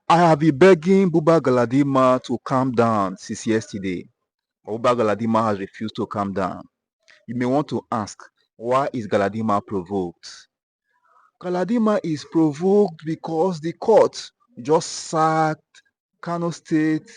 I have been begging Buba Galadima to calm down since yesterday. Buba Galadima has refused to calm down. You may want to ask, why is Galadima provoked? Galadima is provoked because the court just sacked Kano State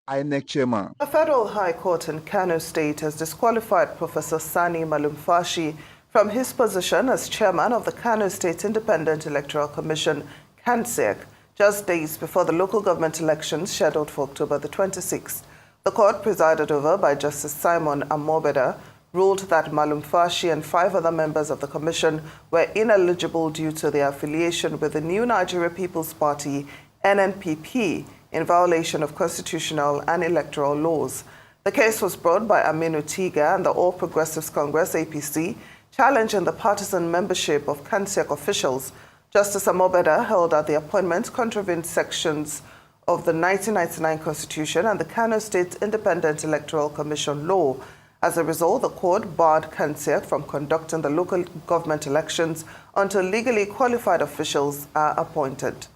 INEC chairman. The Federal High Court in Kano State has disqualified Professor Sani Malumfashi from his position as chairman of the Kano State Independent Electoral Commission, (KANSEC), just days before the local government elections scheduled for October the 26th. The court, presided over by Justice Simon Amobeda, ruled that Malumfashi and 5 other members of the commission were ineligible due to their affiliation with the New Nigeria People's Party, NNPP, in violation of constitutional and electoral laws. The case was brought by Aminu Tiga and the All Progressives Congress, APC, challenging the partisan membership of KANSEC officials. Justice Amobeda held that the appointment contravened sections of the 1999 Constitution and the Kano State Independent Electoral Commission law. As a result, the court barred KANSEC from conducting the local government elections until legally qualified officials are appointed.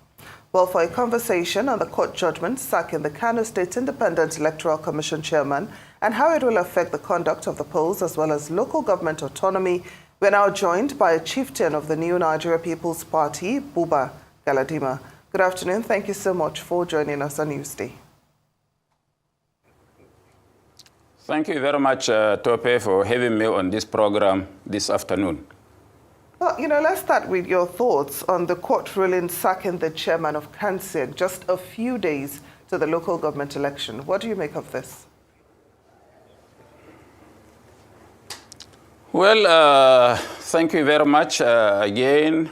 Well, for a conversation on the court judgment sacking the Kano State Independent Electoral Commission chairman and how it will affect the conduct of the polls as well as local government autonomy, we're now joined by a chieftain of the New Nigeria People's Party, Buba Galadima. Good afternoon. Thank you so much for joining us on Newsday. Thank you very much, Tope, for having me on this program this afternoon. Well, let's start with your thoughts on the court ruling sacking the chairman of KANSEC just a few days to the local government election. What do you make of this? Well, thank you very much again.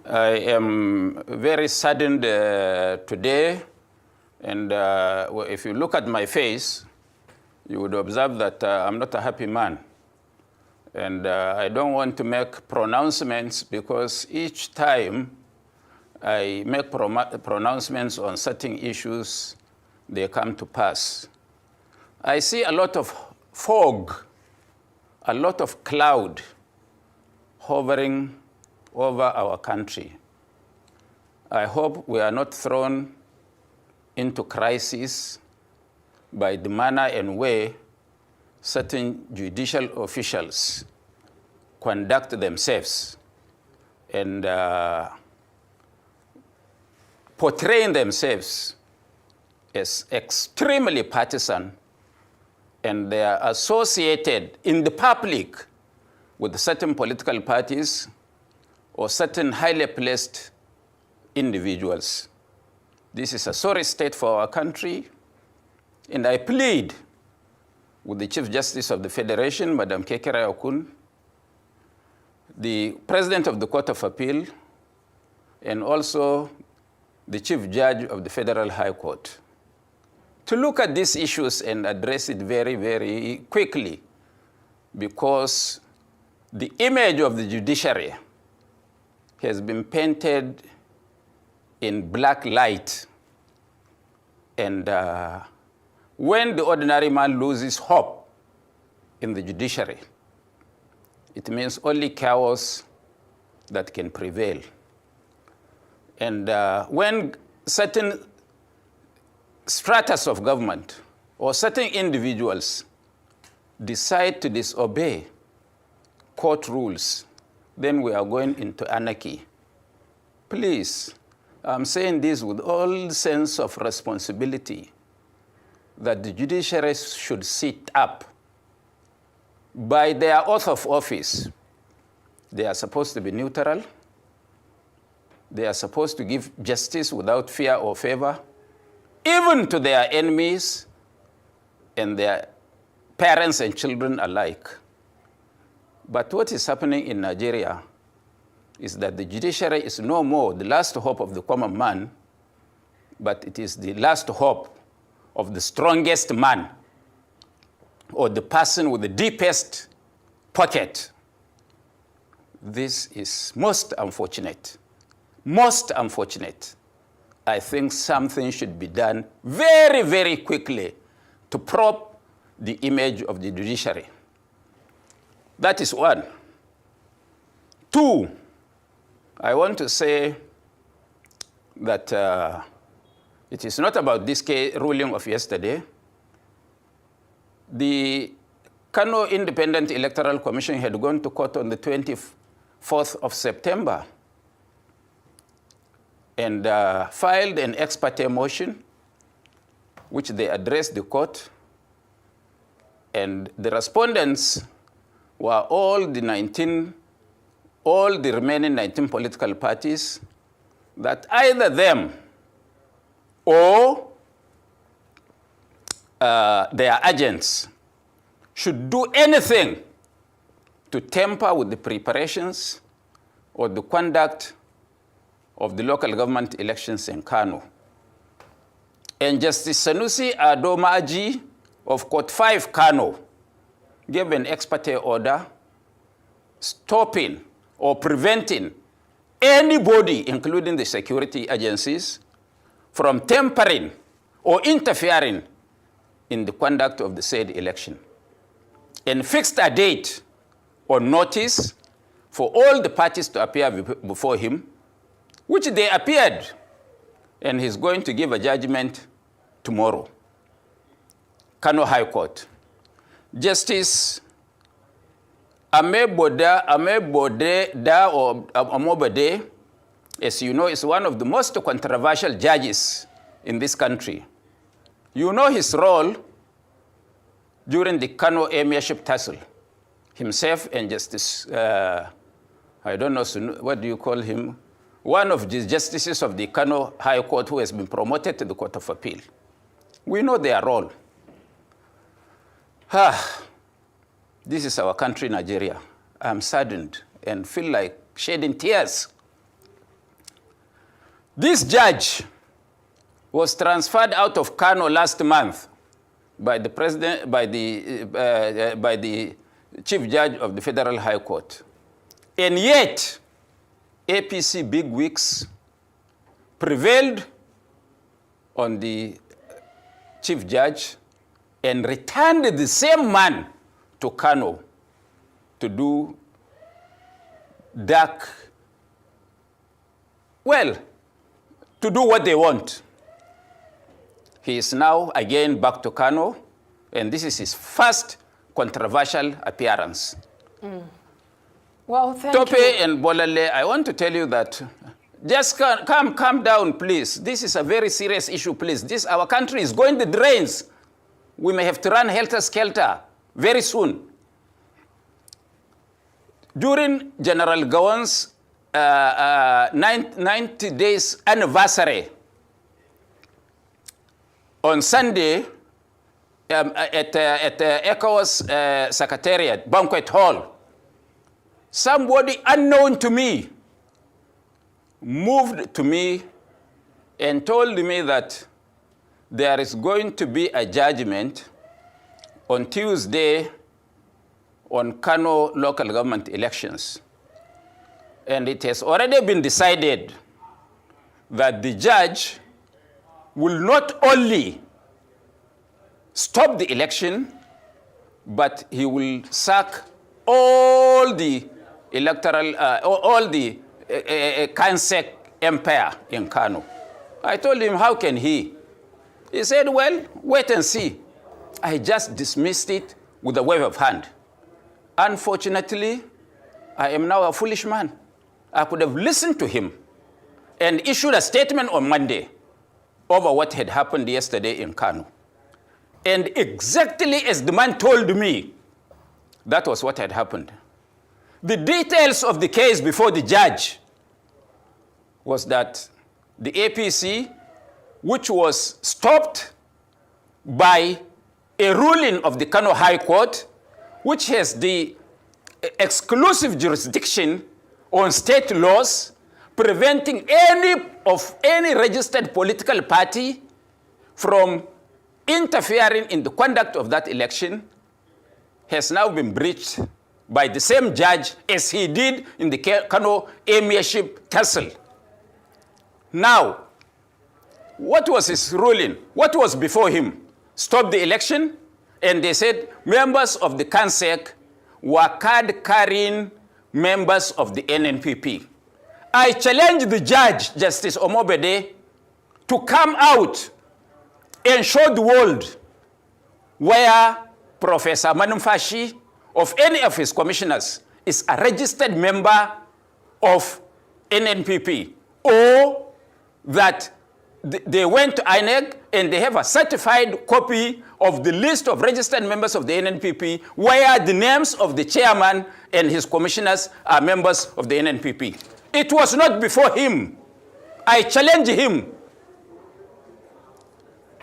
I am very saddened today. And if you look at my face, you would observe that I'm not a happy man. And I don't want to make pronouncements because each time I make pronouncements on certain issues, they come to pass. I see a lot of fog, a lot of cloud hovering over our country. I hope we are not thrown into crisis by the manner and way certain judicial officials conduct themselves and portraying themselves as extremely partisan, and they are associated in the public with certain political parties or certain highly placed individuals. This is a sorry state for our country, and I plead with the Chief Justice of the Federation, Madam Kekere Okun, the President of the Court of Appeal, and also the Chief Judge of the Federal High Court, to look at these issues and address it very, very quickly, because the image of the judiciary has been painted in black light. And when the ordinary man loses hope in the judiciary, it means only chaos that can prevail. And when certain stratas of government or certain individuals decide to disobey court rules, then we are going into anarchy. Please, I'm saying this with all sense of responsibility, that the judiciary should sit up. By their oath of office, they are supposed to be neutral. They are supposed to give justice without fear or favor, even to their enemies and their parents and children alike. But what is happening in Nigeria is that the judiciary is no more the last hope of the common man, but it is the last hope of the strongest man, or the person with the deepest pocket. This is most unfortunate. Most unfortunate. I think something should be done very, very quickly to prop the image of the judiciary. That is one. Two, I want to say that It is not about this ruling of yesterday. The Kano Independent Electoral Commission had gone to court on the 24th of September and filed an ex parte motion, which they addressed the court. And the respondents were all the remaining 19 political parties, that either them or their agents should do anything to tamper with the preparations or the conduct of the local government elections in Kano. And Justice Sanusi Adomaji of Court 5 Kano gave an ex parte order stopping or preventing anybody, including the security agencies, from tampering or interfering in the conduct of the said election, and fixed a date or notice for all the parties to appear before him, which they appeared, and he's going to give a judgment tomorrow. Kano High Court. Justice Amebode or Amobade, as you know, is one of the most controversial judges in this country. You know his role during the Kano Emirship tussle. Himself and Justice, I don't know, what do you call him? One of the justices of the Kano High Court who has been promoted to the Court of Appeal. We know their role. This is our country, Nigeria. I'm saddened and feel like shedding tears. This judge was transferred out of Kano last month by the president, by the chief judge of the Federal High Court. And yet, APC bigwigs prevailed on the chief judge and returned the same man to Kano to do to do what they want. He is now again back to Kano, and this is his first controversial appearance. Well, thank Tope you. and Bolale, I want to tell you that just calm down, please. This is a very serious issue, please. Our country is going the drains. We may have to run helter-skelter very soon. During General Gowon's 90 days anniversary, on Sunday, at ECOWAS Secretariat, Banquet Hall, somebody unknown to me moved to me and told me that there is going to be a judgment on Tuesday on Kano local government elections. And it has already been decided that the judge will not only stop the election, but he will sack all the electoral, all the Kansek empire in Kano. I told him, how can he? He said, well, wait and see. I just dismissed it with a wave of hand. Unfortunately, I am now a foolish man. I could have listened to him and issued a statement on Monday over what had happened yesterday in Kano. And exactly as the man told me, that was what had happened. The details of the case before the judge was that the APC, which was stopped by a ruling of the Kano High Court, which has the exclusive jurisdiction on state laws, preventing any registered political party from interfering in the conduct of that election, has now been breached by the same judge as he did in the Kano Emirship tussle. Now, what was his ruling? What was before him? Stop the election, and they said members of the Kansek were card-carrying members of the NNPP. I challenged the judge, Justice Omobede, to come out and show the world where Professor Manumfashi of any of his commissioners is a registered member of NNPP, or that they went to INEC and they have a certified copy of the list of registered members of the NNPP where the names of the chairman and his commissioners are members of the NNPP. It was not before him. I challenge him.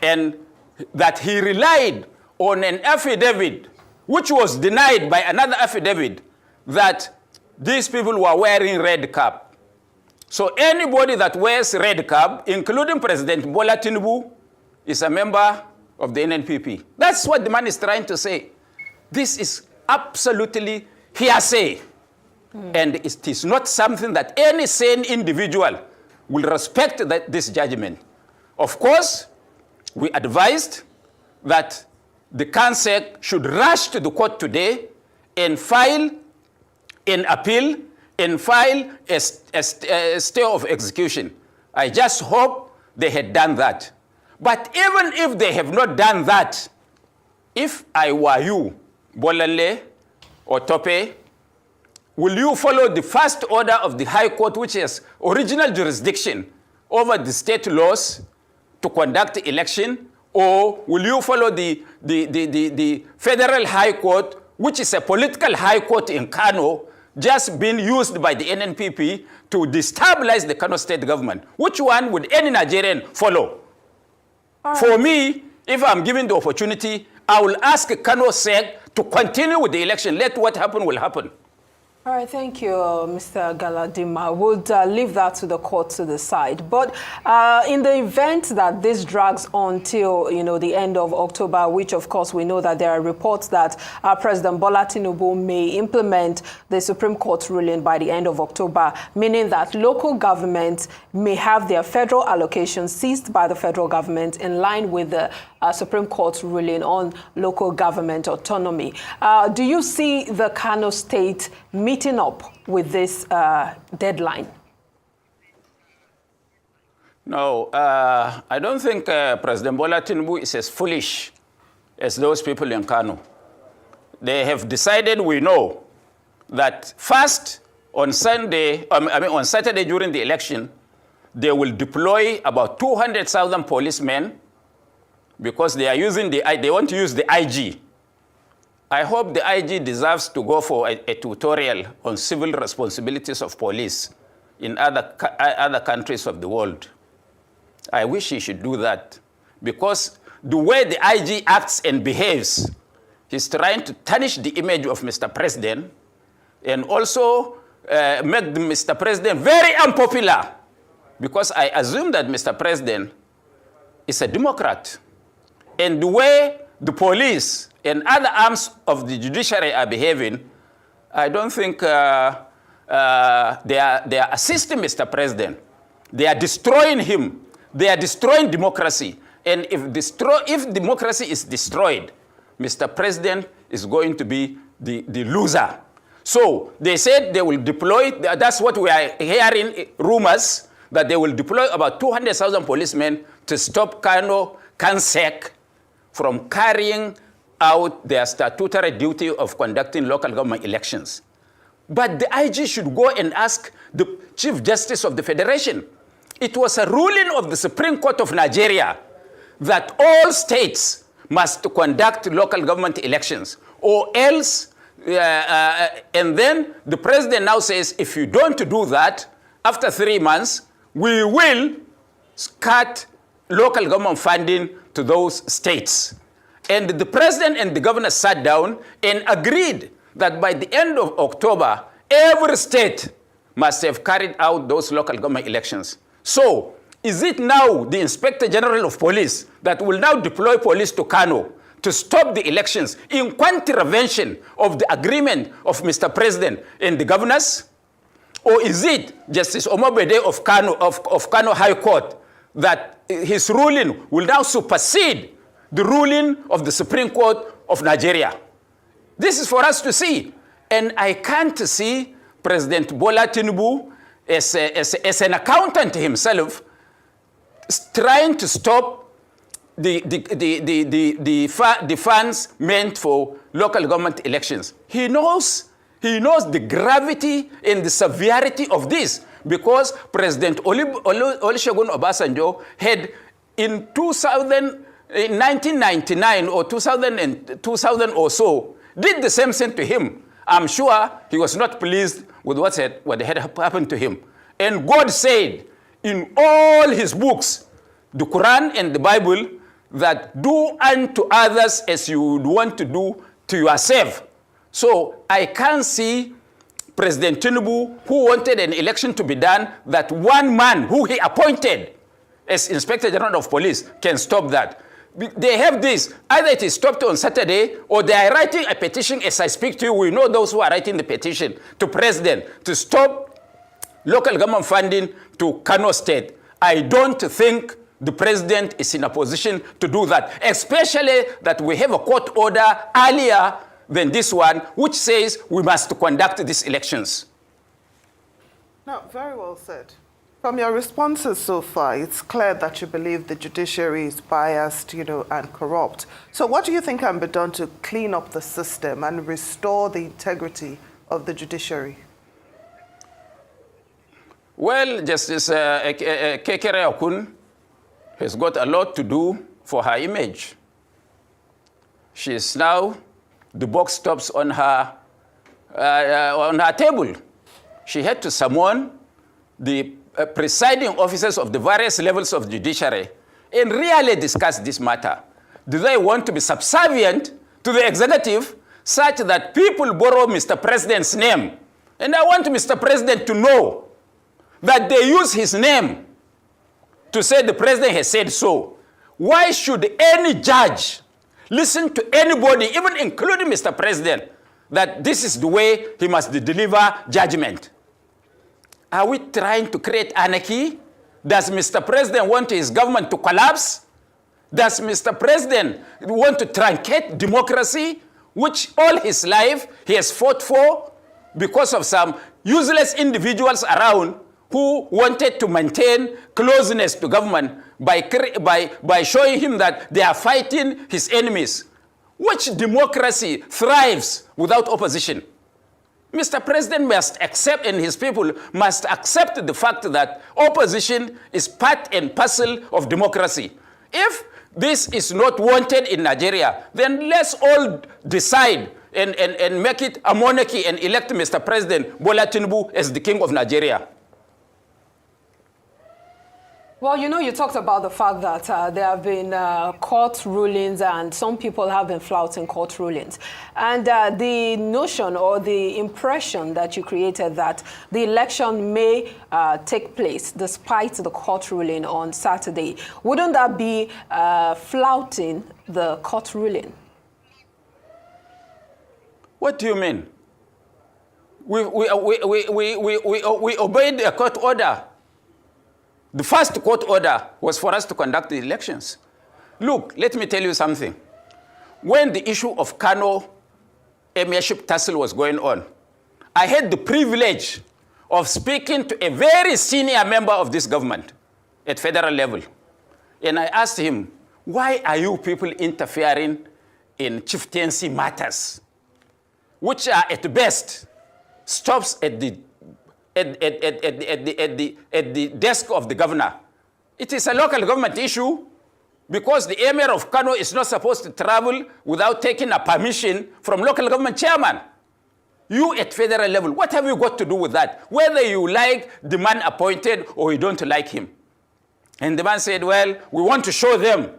And that he relied on an affidavit which was denied by another affidavit that these people were wearing red cap. So anybody that wears red cap, including President Bola Tinubu, is a member of the NNPP. That's what the man is trying to say. This is absolutely hearsay. And it is not something that any sane individual will respect this judgment. Of course, we advised that the CANSEC should rush to the court today and file an appeal and file a stay of execution. I just hope they had done that. But even if they have not done that, if I were you, Bolale or Tope, will you follow the first order of the High Court, which has original jurisdiction over the state laws to conduct the election, or will you follow the Federal High Court, which is a political high court in Kano, just being used by the NNPP to destabilize the Kano state government? Which one would any Nigerian follow? For me, if I'm given the opportunity, I will ask Kano SEC to continue with the election. Let what happen will happen. All right, thank you, Mr. Galadima. We'll leave that to the court to decide. But in the event that this drags on till, the end of October, which of course we know that there are reports that President Bola Tinubu may implement the Supreme Court ruling by the end of October, meaning that local governments may have their federal allocations seized by the federal government in line with the Supreme Court ruling on local government autonomy. Do you see the Kano state meeting up with this deadline? No, I don't think President Bola Tinubu is as foolish as those people in Kano. They have decided, we know, that first on Saturday during the election, they will deploy about 200,000 policemen because they are using they want to use the IG. I hope the IG deserves to go for a tutorial on civil responsibilities of police in other countries of the world. I wish he should do that, because the way the IG acts and behaves, he's trying to tarnish the image of Mr. President and also make Mr. President very unpopular, because I assume that Mr. President is a Democrat. And the way the police and other arms of the judiciary are behaving, I don't think they are assisting Mr. President. They are destroying him. They are destroying democracy. And if democracy is destroyed, Mr. President is going to be the loser. So they said they will deploy, that's what we are hearing, rumors, that they will deploy about 200,000 policemen to stop CANSEC from carrying out their statutory duty of conducting local government elections. But the IG should go and ask the Chief Justice of the Federation. It was a ruling of the Supreme Court of Nigeria that all states must conduct local government elections, or else, and then the president now says, if you don't do that, after 3 months, we will cut local government funding to those states. And the president and the governor sat down and agreed that by the end of October, every state must have carried out those local government elections. So, is it now the Inspector General of Police that will now deploy police to Kano to stop the elections in contravention of the agreement of Mr. President and the governors? Or is it Justice Omobede of Kano High Court that his ruling will now supersede the ruling of the Supreme Court of Nigeria? This is for us to see. And I can't see President Bola Tinubu as an accountant himself trying to stop the funds meant for local government elections. He knows the gravity and the severity of this, because President Olusegun Obasanjo had in 1999 or 2000 or so, did the same thing to him. I'm sure he was not pleased with what had happened to him. And God said in all his books, the Quran and the Bible, that do unto others as you would want to do to yourself. So I can't see President Tinubu, who wanted an election to be done, that one man who he appointed as Inspector General of Police can stop that. They have this, either it is stopped on Saturday, or they are writing a petition as I speak to you. We know those who are writing the petition to President to stop local government funding to Kano State. I don't think the President is in a position to do that, especially that we have a court order earlier than this one, which says we must conduct these elections. Now, very well said. From your responses so far, it's clear that you believe the judiciary is biased, and corrupt. So what do you think can be done to clean up the system and restore the integrity of the judiciary? Well, Justice Kekere Okun has got a lot to do for her image. She is now, the box stops on her table. She had to summon the presiding officers of the various levels of judiciary and really discuss this matter. Do they want to be subservient to the executive such that people borrow Mr. President's name? And I want Mr. President to know that they use his name to say the president has said so. Why should any judge listen to anybody, even including Mr. President, that this is the way he must deliver judgment? Are we trying to create anarchy? Does Mr. President want his government to collapse? Does Mr. President want to truncate democracy, which all his life he has fought for because of some useless individuals around who wanted to maintain closeness to government by showing him that they are fighting his enemies? Which democracy thrives without opposition? Mr. President must accept, and his people must accept the fact that opposition is part and parcel of democracy. If this is not wanted in Nigeria, then let's all decide and make it a monarchy and elect Mr. President Bola Tinubu as the king of Nigeria. Well, you talked about the fact that there have been court rulings, and some people have been flouting court rulings. And the notion or the impression that you created that the election may take place despite the court ruling on Saturday, wouldn't that be flouting the court ruling? What do you mean? We obeyed a court order. The first court order was for us to conduct the elections. Look, let me tell you something. When the issue of Kano emirship tussle was going on, I had the privilege of speaking to a very senior member of this government at federal level. And I asked him, why are you people interfering in chieftaincy matters, which are at best stops at the desk of the governor? It is a local government issue because the emir of Kano is not supposed to travel without taking a permission from local government chairman. You at federal level, what have you got to do with that? Whether you like the man appointed or you don't like him. And the man said, well, we want to show them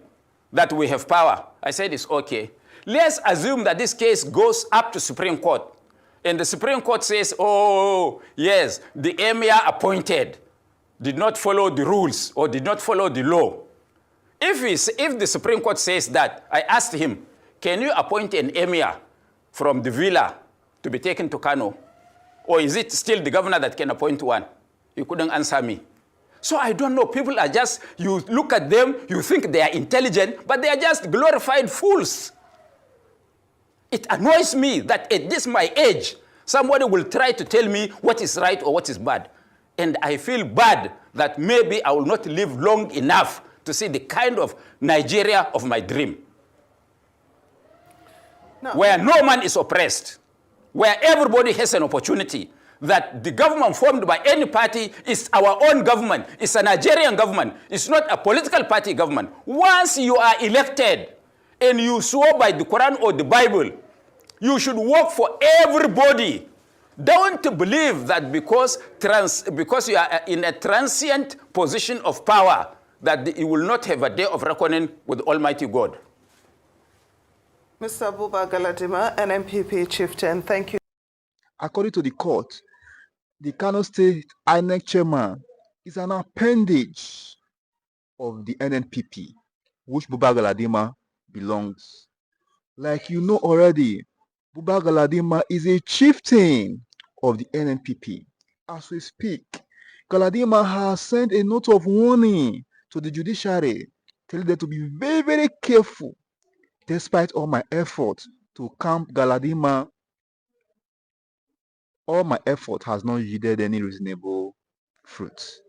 that we have power. I said, it's okay. Let's assume that this case goes up to Supreme Court. And the Supreme Court says, oh, yes, the emir appointed did not follow the rules or did not follow the law. If the Supreme Court says that, I asked him, can you appoint an emir from the villa to be taken to Kano? Or is it still the governor that can appoint one? He couldn't answer me. So I don't know. People are just, you look at them, you think they are intelligent, but they are just glorified fools. It annoys me that at this my age, somebody will try to tell me what is right or what is bad. And I feel bad that maybe I will not live long enough to see the kind of Nigeria of my dream. No. Where no man is oppressed, where everybody has an opportunity, that the government formed by any party is our own government, it's a Nigerian government, it's not a political party government. Once you are elected and you swear by the Quran or the Bible, you should work for everybody. Don't believe that because you are in a transient position of power, that you will not have a day of reckoning with Almighty God. Mr. Buba Galadima, NNPP chieftain, thank you. According to the court, the Kano State INEC chairman is an appendage of the NNPP, which Buba Galadima belongs. Like you know already, Buba Galadima is a chieftain of the NNPP. As we speak, Galadima has sent a note of warning to the judiciary, telling them to be very, very careful. Despite all my efforts to calm Galadima, all my effort has not yielded any reasonable fruits.